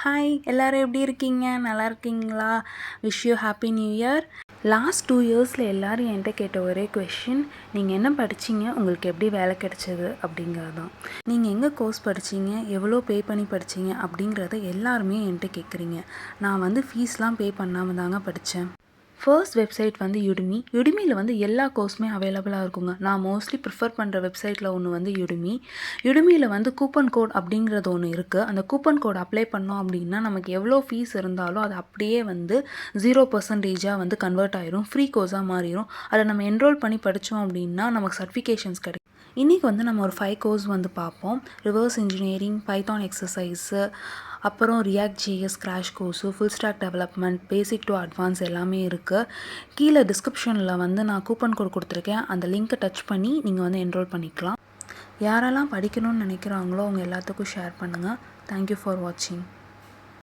Hi எல்லோரும் எப்படி இருக்கீங்க? நல்லா இருக்கீங்களா? Wish you happy new year. Last 2 இயர்ஸில் எல்லோரும் என்கிட்ட கேட்ட ஒரே கொஷின், நீங்கள் என்ன படிச்சிங்க, உங்களுக்கு எப்படி வேலை கிடைச்சது அப்படிங்கிறது தான். நீங்கள் எங்கே கோர்ஸ் படிச்சிங்க, எவ்வளோ பே பண்ணி படிச்சிங்க அப்படிங்கிறத எல்லாருமே என்கிட்ட கேட்குறீங்க. நான் வந்து ஃபீஸ்லாம் பே பண்ணாமல் தாங்க படித்தேன். ஃபர்ஸ்ட் வெப்சைட் வந்து யுடிமி. யுடிமியில் வந்து எல்லா கோர்ஸுமே அவைலபிளாக இருக்குங்க. நான் மோஸ்ட்லி ப்ரிஃபர் பண்ணுற வெப்சைட்டில் ஒன்று வந்து யுடிமி. யுடிமியில் வந்து கூப்பன் கோட் அப்படிங்கிறது ஒன்று இருக்குது. அந்த கூப்பன் கோட் அப்ளை பண்ணோம் அப்படின்னா நமக்கு எவ்வளோ ஃபீஸ் இருந்தாலும் அது அப்படியே வந்து 0% வந்து கன்வெர்ட் ஆயிரும், ஃப்ரீ கோர்ஸாக மாறிடும். அதை நம்ம என்ரோல் பண்ணி படித்தோம் அப்படின்னா நமக்கு சர்டிஃபிகேஷன்ஸ் கிடைக்கும். இன்றைக்கி வந்து நம்ம ஒரு 5 கோர்ஸ் வந்து பார்ப்போம். ரிவர்ஸ் இன்ஜினியரிங், பைத்தான் எக்ஸசைஸு, அப்புறம் react GS crash course, full stock development, basic to advance எல்லாமே இருக்குது. கீழே டிஸ்கிரிப்ஷனில் வந்து நான் கூப்பன் கோட் கொடுத்துருக்கேன். அந்த லிங்க்கை டச் பண்ணி நீங்கள் வந்து என்ரோல் பண்ணிக்கலாம். யாரெல்லாம் படிக்கணும்னு நினைக்கிறாங்களோ அவங்க எல்லாத்துக்கும் ஷேர் பண்ணுங்கள். தேங்க்யூ ஃபார் வாட்சிங்.